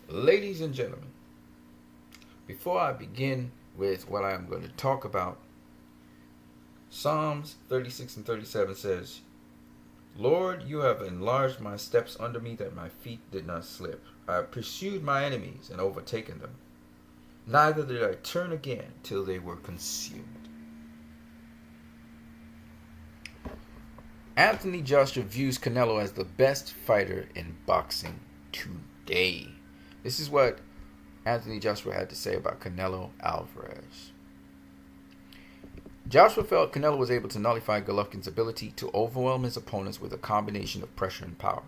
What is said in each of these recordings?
Ladies and gentlemen, before I begin with what I'm going to talk about, Psalms 36 and 37 says, Lord, you have enlarged my steps under me that my feet did not slip. I have pursued my enemies and overtaken them. Neither did I turn again till they were consumed. Anthony Joshua views Canelo as the best fighter in boxing today. This is what Anthony Joshua had to say about Canelo Alvarez. Joshua felt Canelo was able to nullify Golovkin's ability to overwhelm his opponents with a combination of pressure and power.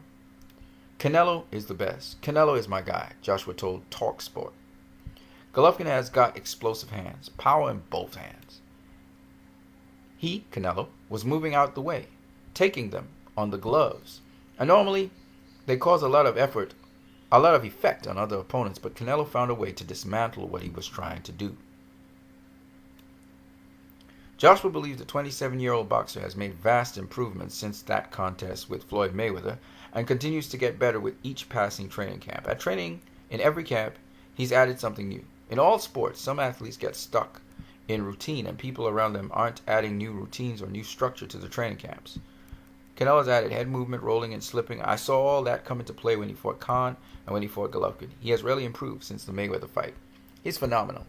Canelo is the best. Canelo is my guy, Joshua told TalkSport. Golovkin has got explosive hands, power in both hands. He, Canelo, was moving out the way, taking them on the gloves. And normally, they cause a lot of effect on other opponents, but Canelo found a way to dismantle what he was trying to do. Joshua believes the 27-year-old boxer has made vast improvements since that contest with Floyd Mayweather and continues to get better with each passing training camp. At training, in every camp, he's added something new. In all sports, some athletes get stuck in routine and people around them aren't adding new routines or new structure to the training camps. Canelo's added head movement, rolling and slipping. I saw all that come into play when he fought Khan and when he fought Golovkin. He has really improved since the Mayweather fight. He's phenomenal.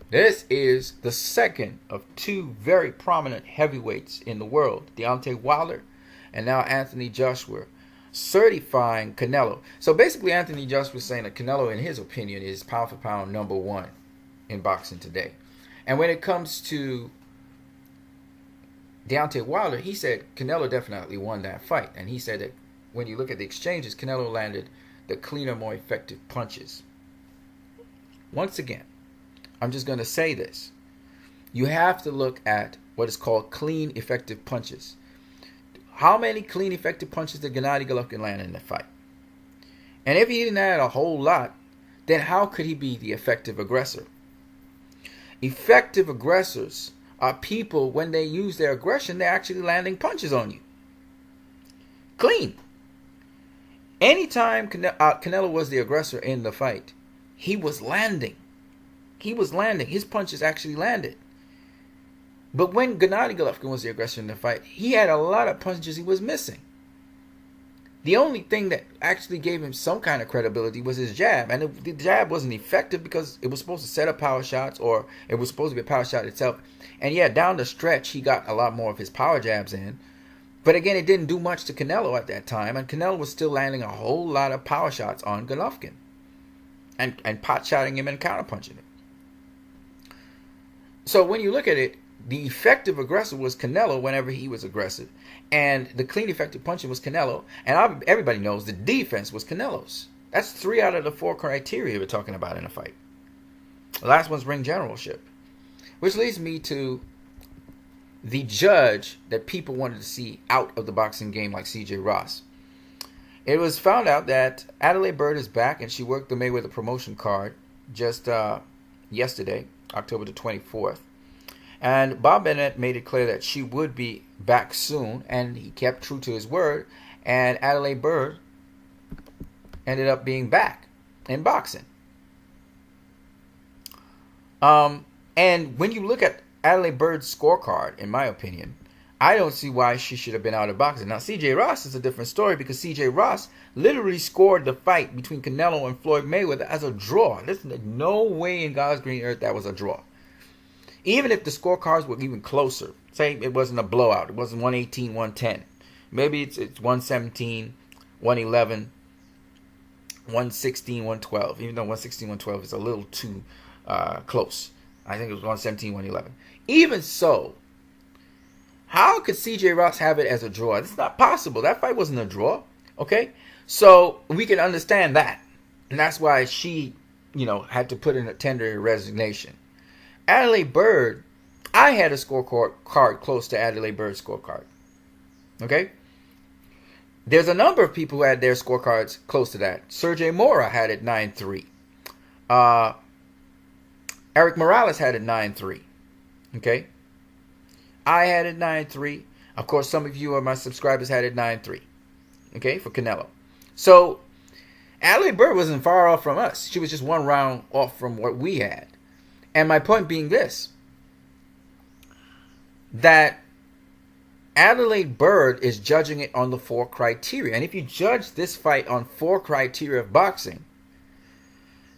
This is the second of two very prominent heavyweights in the world, Deontay Wilder and now Anthony Joshua, certifying Canelo. So basically Anthony Joshua is saying that Canelo, in his opinion, is pound for pound number one in boxing today. And when it comes to Deontay Wilder, he said Canelo definitely won that fight. And he said that when you look at the exchanges, Canelo landed the cleaner, more effective punches. Once again, I'm just going to say this. You have to look at what is called clean, effective punches. How many clean, effective punches did Gennady Golovkin land in the fight? And if he didn't add a whole lot, then how could he be the effective aggressor? Effective aggressors are people, when they use their aggression, they're actually landing punches on you. Clean. Anytime Canelo was the aggressor in the fight, he was landing. His punches actually landed. But when Gennady Golovkin was the aggressor in the fight, he had a lot of punches he was missing. The only thing that actually gave him some kind of credibility was his jab. And the jab wasn't effective because it was supposed to set up power shots, or it was supposed to be a power shot itself. And yeah, down the stretch, he got a lot more of his power jabs in. But again, it didn't do much to Canelo at that time. And Canelo was still landing a whole lot of power shots on Golovkin. And pot-shotting him and counterpunching him. So when you look at it, the effective aggressor was Canelo whenever he was aggressive. And the clean, effective punching was Canelo. And everybody knows the defense was Canelo's. That's 3 out of the 4 criteria we're talking about in a fight. The last one's ring generalship. Which leads me to the judge that people wanted to see out of the boxing game, like C.J. Ross. It was found out that Adelaide Byrd is back, and she worked the Mayweather promotion card just yesterday, October the 24th. And Bob Bennett made it clear that she would be back soon, and he kept true to his word. And Adelaide Byrd ended up being back in boxing. And when you look at Adelaide Byrd's scorecard, in my opinion, I don't see why she should have been out of boxing. Now, C.J. Ross is a different story, because C.J. Ross literally scored the fight between Canelo and Floyd Mayweather as a draw. There's no way in God's green earth that was a draw. Even if the scorecards were even closer, say it wasn't a blowout, it wasn't 118, 110. Maybe it's 117, 111, 116, 112. Even though 116, 112 is a little too close. I think it was 117, 111. Even so, how could C.J. Ross have it as a draw? It's not possible. That fight wasn't a draw. Okay? So we can understand that. And that's why she, had to put in a tender resignation. Adelaide Byrd, I had a scorecard close to Adelaide Byrd's scorecard. Okay? There's a number of people who had their scorecards close to that. Sergey Mora had it 9-3. Eric Morales had it 9-3. Okay? I had it 9-3. Of course, some of you are my subscribers had it 9-3. Okay? For Canelo. So, Adelaide Byrd wasn't far off from us. She was just one round off from what we had. And my point being this, that Adelaide Byrd is judging it on the 4 criteria. And if you judge this fight on 4 criteria of boxing,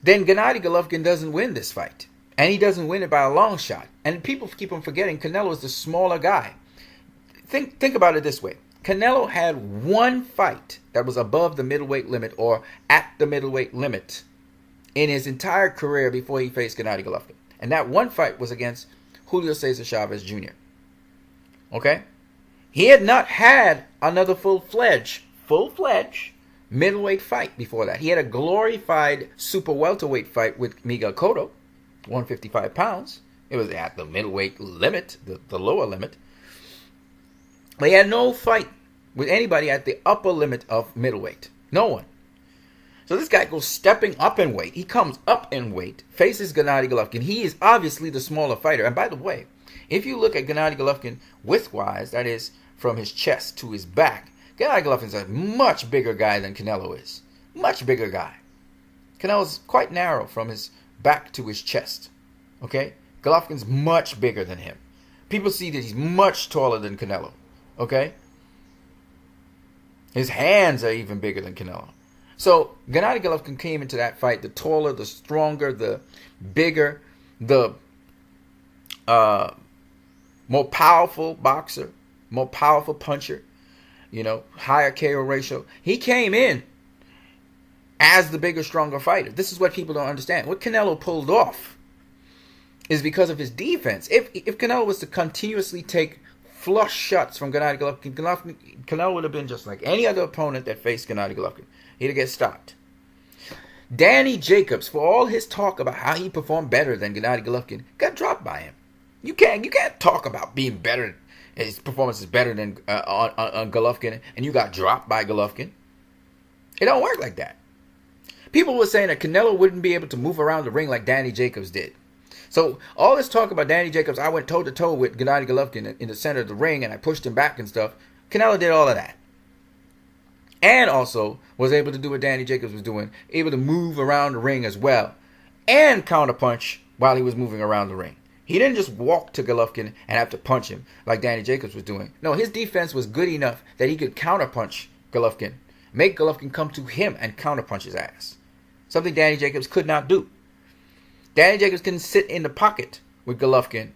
then Gennady Golovkin doesn't win this fight. And he doesn't win it by a long shot. And people keep on forgetting Canelo is the smaller guy. Think about it this way. Canelo had one fight that was above the middleweight limit or at the middleweight limit in his entire career before he faced Gennady Golovkin. And that one fight was against Julio Cesar Chavez Jr. Okay? He had not had another full-fledged middleweight fight before that. He had a glorified super welterweight fight with Miguel Cotto, 155 pounds. It was at the middleweight limit, the lower limit. But he had no fight with anybody at the upper limit of middleweight. No one. So this guy goes stepping up in weight. He comes up in weight, faces Gennady Golovkin. He is obviously the smaller fighter. And by the way, if you look at Gennady Golovkin width-wise, that is from his chest to his back, Gennady Golovkin's a much bigger guy than Canelo is. Much bigger guy. Canelo's quite narrow from his back to his chest. Okay? Golovkin's much bigger than him. People see that he's much taller than Canelo. Okay? His hands are even bigger than Canelo. So, Gennady Golovkin came into that fight the taller, the stronger, the bigger, the more powerful boxer, more powerful puncher, higher KO ratio. He came in as the bigger, stronger fighter. This is what people don't understand. What Canelo pulled off is because of his defense. If Canelo was to continuously take flush shots from Gennady Golovkin, Canelo would have been just like any other opponent that faced Gennady Golovkin. He'd get stopped. Danny Jacobs, for all his talk about how he performed better than Gennady Golovkin, got dropped by him. You can't talk about being better. His performance is better than on Golovkin, and you got dropped by Golovkin. It don't work like that. People were saying that Canelo wouldn't be able to move around the ring like Danny Jacobs did. So all this talk about Danny Jacobs, I went toe-to-toe with Gennady Golovkin in the center of the ring, and I pushed him back and stuff. Canelo did all of that. And also was able to do what Danny Jacobs was doing, able to move around the ring as well, and counterpunch while he was moving around the ring. He didn't just walk to Golovkin and have to punch him like Danny Jacobs was doing. No, his defense was good enough that he could counterpunch Golovkin, make Golovkin come to him and counterpunch his ass. Something Danny Jacobs could not do. Danny Jacobs couldn't sit in the pocket with Golovkin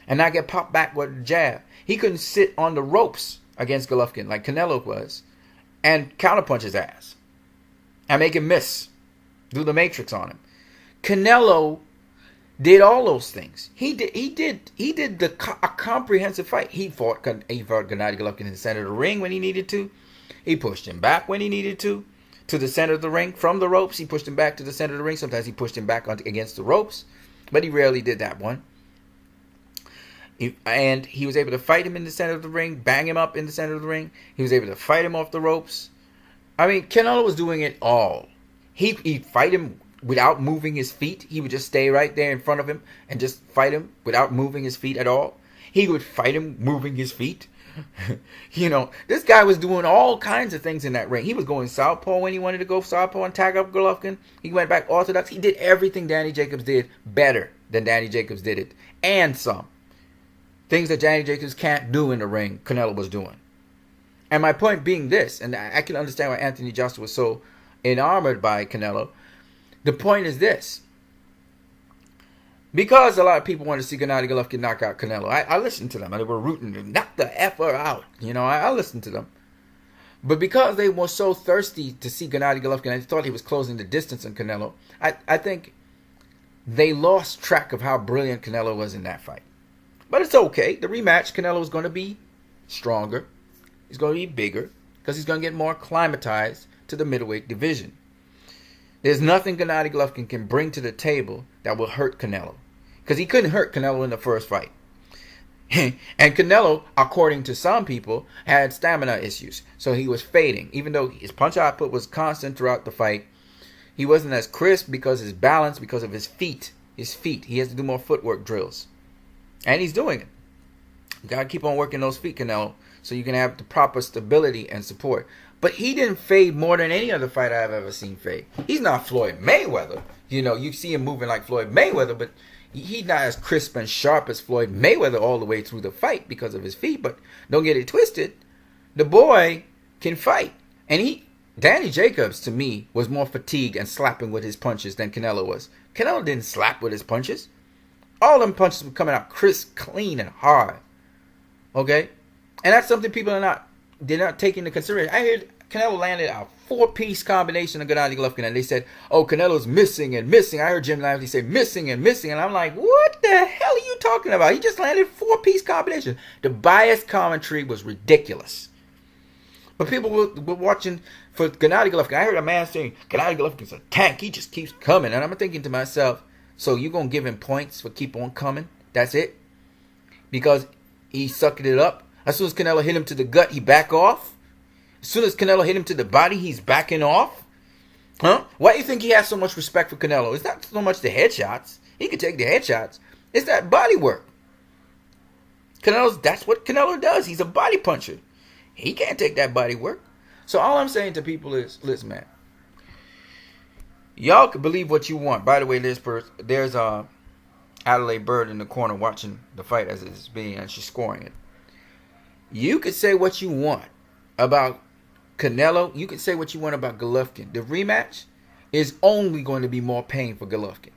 and not get popped back with a jab. He couldn't sit on the ropes against Golovkin like Canelo was and counterpunch his ass and make him miss, do the matrix on him. Canelo did all those things. He did a comprehensive fight. He fought Gennady Golovkin in the center of the ring when he needed to. He pushed him back when he needed to the center of the ring. From the ropes, he pushed him back to the center of the ring. Sometimes he pushed him back against the ropes, but he rarely did that one. And he was able to fight him in the center of the ring, bang him up in the center of the ring. He was able to fight him off the ropes. I mean, Canelo was doing it all. He'd fight him without moving his feet. He would just stay right there in front of him and just fight him without moving his feet at all. He would fight him moving his feet. This guy was doing all kinds of things in that ring. He was going southpaw when he wanted to go southpaw and tag up Golovkin. He went back orthodox. He did everything Danny Jacobs did better than Danny Jacobs did it. And some. Things that Danny Jacobs can't do in the ring, Canelo was doing. And my point being this, and I can understand why Anthony Joshua was so enamored by Canelo. The point is this. Because a lot of people wanted to see Gennady Golovkin knock out Canelo, I listened to them. They were rooting to knock the effer out. I listened to them. But because they were so thirsty to see Gennady Golovkin, and thought he was closing the distance on Canelo, I think they lost track of how brilliant Canelo was in that fight. But it's okay. The rematch, Canelo is going to be stronger. He's going to be bigger because he's going to get more acclimatized to the middleweight division. There's nothing Gennady Golovkin can bring to the table that will hurt Canelo. Because he couldn't hurt Canelo in the first fight. And Canelo, according to some people, had stamina issues. So he was fading. Even though his punch output was constant throughout the fight, he wasn't as crisp because of his balance, because of his feet. He has to do more footwork drills. And he's doing it. You got to keep on working those feet, Canelo, so you can have the proper stability and support. But he didn't fade more than any other fighter I've ever seen fade. He's not Floyd Mayweather. You know, you see him moving like Floyd Mayweather, but he's not as crisp and sharp as Floyd Mayweather all the way through the fight because of his feet. But don't get it twisted. The boy can fight. And Danny Jacobs, to me, was more fatigued and slapping with his punches than Canelo was. Canelo didn't slap with his punches. All them punches were coming out crisp, clean, and hard. Okay? And that's something people they're not taking into consideration. I heard Canelo landed a 4-piece combination of Gennady Golovkin, and they said, oh, Canelo's missing and missing. I heard Jim Lampley say missing and missing, and I'm like, what the hell are you talking about? He just landed 4-piece combination. The biased commentary was ridiculous. But people were watching for Gennady Golovkin. I heard a man saying, Gennady Golovkin's a tank. He just keeps coming. And I'm thinking to myself, so you're going to give him points for keep on coming? That's it? Because he sucked it up? As soon as Canelo hit him to the gut, he back off? As soon as Canelo hit him to the body, he's backing off? Huh? Why do you think he has so much respect for Canelo? It's not so much the headshots. He can take the headshots. It's that body work. That's what Canelo does. He's a body puncher. He can't take that body work. So all I'm saying to people is, listen, man. Y'all can believe what you want. By the way, there's Adelaide Byrd in the corner watching the fight as it's being, and she's scoring it. You could say what you want about Canelo. You could say what you want about Golovkin. The rematch is only going to be more pain for Golovkin.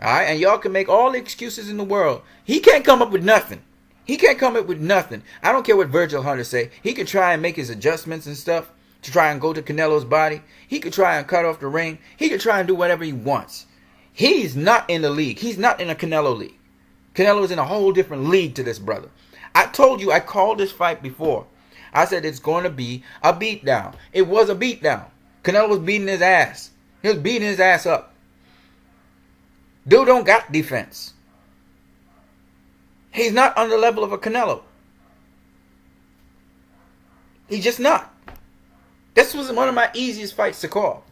All right? And y'all can make all the excuses in the world. He can't come up with nothing. He can't come up with nothing. I don't care what Virgil Hunter say. He could try and make his adjustments and stuff to try and go to Canelo's body. He could try and cut off the ring. He could try and do whatever he wants. He's not in the league. He's not in a Canelo league. Canelo is in a whole different league to this brother. I told you, I called this fight before. I said it's going to be a beatdown. It was a beatdown. Canelo was beating his ass. He was beating his ass up. Dude don't got defense. He's not on the level of a Canelo. He's just not. This was one of my easiest fights to call.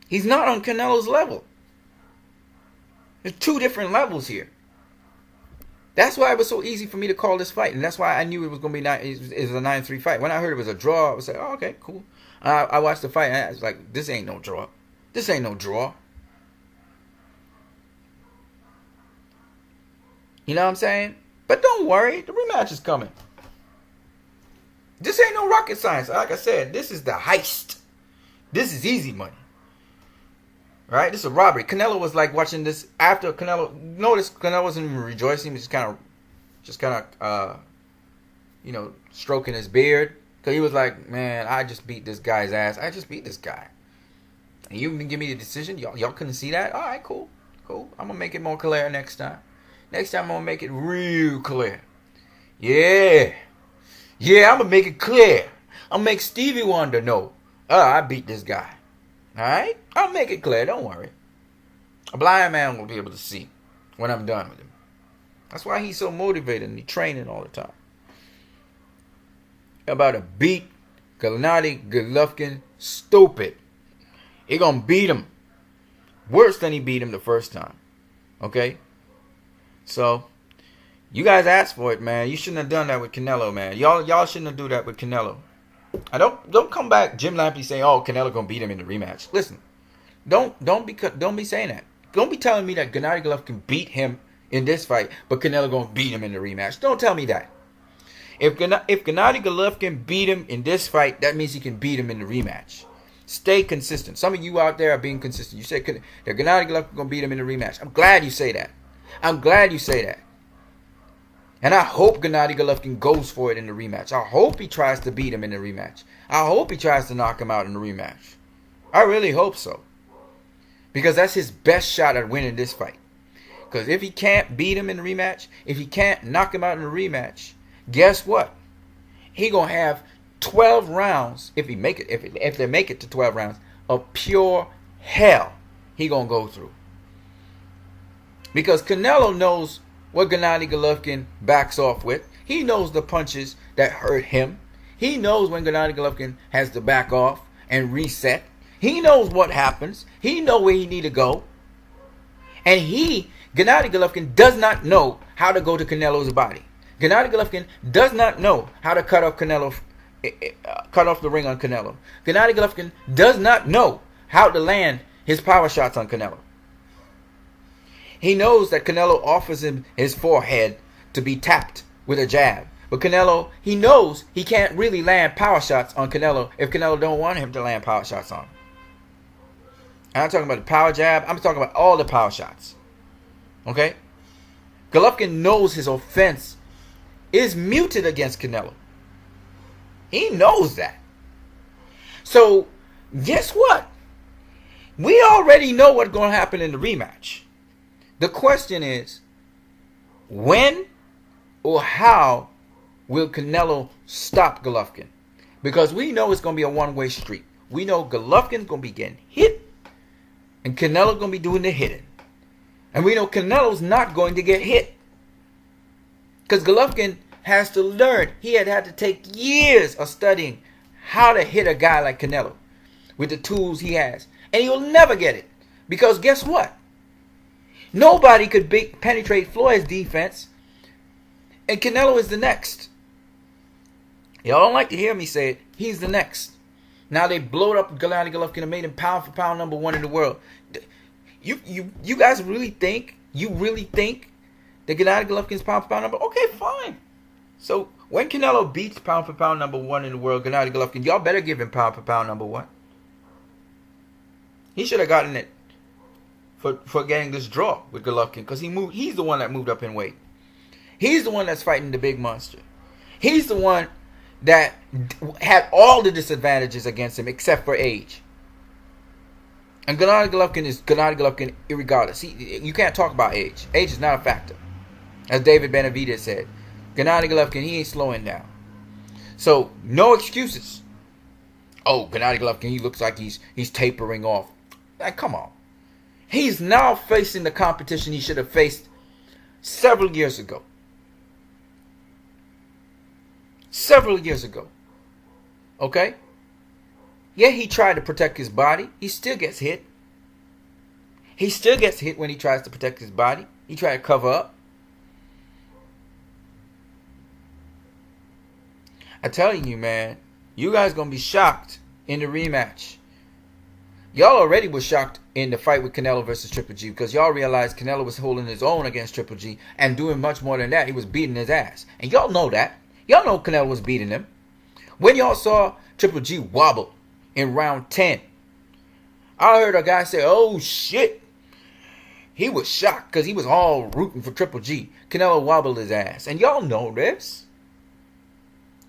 He's not on Canelo's level. There's two different levels here. That's why it was so easy for me to call this fight. And that's why I knew it was going to be it was a 9-3 fight. When I heard it was a draw, I was like, oh, okay, cool. I watched the fight and I was like, this ain't no draw. This ain't no draw. You know what I'm saying? But don't worry, the rematch is coming. This ain't no rocket science. Like I said, this is the heist. This is easy money. Right? This is a robbery. Canelo was like watching this after Canelo. Notice Canelo wasn't even rejoicing. He was just kind of, stroking his beard. Because he was like, man, I just beat this guy's ass. I just beat this guy. And you can give me the decision. Y'all couldn't see that? All right, cool. I'm going to make it more clear next time. Next time I'm going to make it real clear. Yeah, I'm going to make it clear. I'm going to make Stevie Wonder know. I beat this guy. Alright? I'll make it clear. Don't worry. A blind man will be able to see when I'm done with him. That's why he's so motivated and he's training all the time. About to beat Gennady Golovkin stupid. He gonna beat him. Worse than he beat him the first time. Okay? So, you guys asked for it, man. You shouldn't have done that with Canelo, man. Y'all shouldn't have done that with Canelo. I don't come back Jim Lampley saying, oh, Canelo gonna beat him in the rematch. Listen, don't be saying that. Don't be telling me that Gennady Golovkin beat him in this fight, but Canelo gonna beat him in the rematch. Don't tell me that. If Gennady Golovkin beat him in this fight, that means he can beat him in the rematch. Stay consistent. Some of you out there are being consistent. You say that Gennady Golovkin gonna beat him in the rematch. I'm glad you say that. And I hope Gennady Golovkin goes for it in the rematch. I hope he tries to beat him in the rematch. I hope he tries to knock him out in the rematch. I really hope so. Because that's his best shot at winning this fight. Because if he can't beat him in the rematch, if he can't knock him out in the rematch, guess what? He gonna have 12 rounds, if they make it to 12 rounds, of pure hell he gonna go through. Because Canelo knows what Gennady Golovkin backs off with. He knows the punches that hurt him. He knows when Gennady Golovkin has to back off and reset. He knows what happens. He knows where he need to go. And Gennady Golovkin does not know how to go to Canelo's body. Gennady Golovkin does not know how to cut off the ring on Canelo. Gennady Golovkin does not know how to land his power shots on Canelo. He knows that Canelo offers him his forehead to be tapped with a jab. But Canelo, he knows he can't really land power shots on Canelo if Canelo don't want him to land power shots on him. I'm not talking about the power jab. I'm talking about all the power shots. Okay? Golovkin knows his offense is muted against Canelo. He knows that. So, guess what? We already know what's going to happen in the rematch. The question is, when or how will Canelo stop Golovkin? Because we know it's going to be a one-way street. We know Golovkin's going to be getting hit, and Canelo's going to be doing the hitting. And we know Canelo's not going to get hit. Because Golovkin has to learn. He had to take years of studying how to hit a guy like Canelo with the tools he has. And he will never get it. Because guess what? Nobody could penetrate Floyd's defense. And Canelo is the next. Y'all don't like to hear me say it. He's the next. Now they blowed up Gennady Golovkin and made him pound for pound number one in the world. You guys really think that Gennady Golovkin's pound for pound number? Okay, fine. So when Canelo beats pound for pound number one in the world, Gennady Golovkin, y'all better give him pound for pound number one. He should have gotten it for getting this draw with Golovkin, because he's the one that moved up in weight. He's the one that's fighting the big monster. He's the one that had all the disadvantages against him except for age. And Gennady Golovkin is Gennady Golovkin irregardless. You can't talk about age. Age is not a factor. As David Benavidez said, Gennady Golovkin, he ain't slowing down. So, no excuses. Oh, Gennady Golovkin, he looks like he's tapering off. Like, come on. He's now facing the competition he should have faced several years ago. Several years ago. Okay? Yeah, he tried to protect his body. He still gets hit. He still gets hit when he tries to protect his body. He tried to cover up. I'm telling you, man, you guys going to be shocked in the rematch. Y'all already was shocked in the fight with Canelo versus Triple G, because y'all realized Canelo was holding his own against Triple G and doing much more than that. He was beating his ass. And y'all know that. Y'all know Canelo was beating him. When y'all saw Triple G wobble in round 10, I heard a guy say, oh shit. He was shocked because he was all rooting for Triple G. Canelo wobbled his ass. And y'all know this.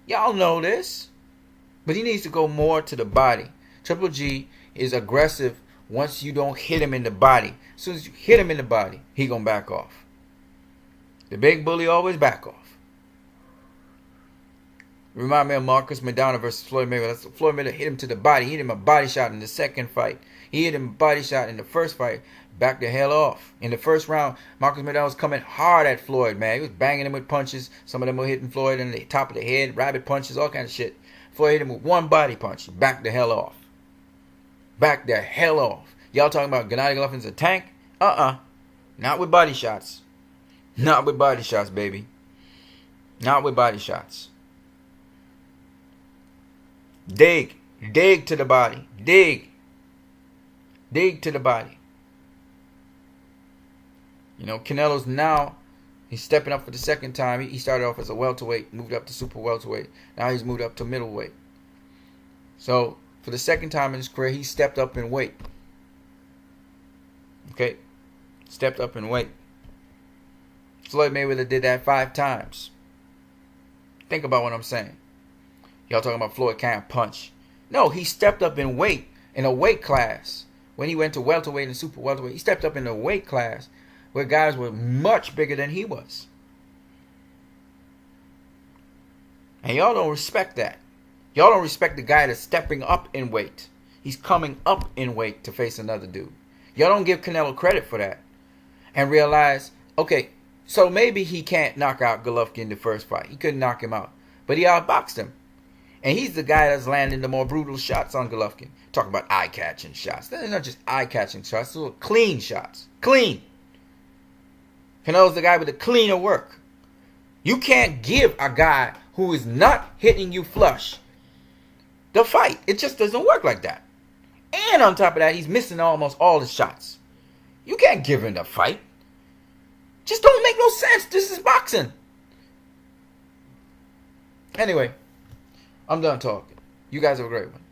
Y'all know this. But he needs to go more to the body. Triple G is aggressive once you don't hit him in the body. As soon as you hit him in the body, he gonna back off. The big bully always back off. Remind me of Marcus Maidana versus Floyd Mayweather. Floyd Mayweather hit him to the body. He hit him a body shot in the second fight. He hit him a body shot in the first fight. Back the hell off. In the first round, Marcus Maidana was coming hard at Floyd, man. He was banging him with punches. Some of them were hitting Floyd in the top of the head, rabbit punches, all kinds of shit. Floyd hit him with one body punch. Back the hell off. Back the hell off. Y'all talking about Gennady Golovkin's a tank? Not with body shots. Not with body shots, baby. Not with body shots. Dig. Dig to the body. Dig. Dig to the body. You know, Canelo's now, he's stepping up for the second time. He started off as a welterweight, moved up to super welterweight. Now he's moved up to middleweight. So, for the second time in his career, he stepped up in weight. Okay? Stepped up in weight. Floyd Mayweather did that 5 times. Think about what I'm saying. Y'all talking about Floyd can't punch. No, he stepped up in weight, in a weight class. When he went to welterweight and super welterweight, he stepped up in a weight class where guys were much bigger than he was. And y'all don't respect that. Y'all don't respect the guy that's stepping up in weight. He's coming up in weight to face another dude. Y'all don't give Canelo credit for that. And realize, okay, so maybe he can't knock out Golovkin in the first fight. He couldn't knock him out. But he outboxed him. And he's the guy that's landing the more brutal shots on Golovkin. Talk about eye-catching shots. They're not just eye-catching shots. Those are clean shots. Clean. Canelo's the guy with the cleaner work. You can't give a guy who is not hitting you flush the fight. It just doesn't work like that. And on top of that, he's missing almost all his shots. You can't give him the fight. Just don't make no sense. This is boxing. Anyway, I'm done talking. You guys have a great one.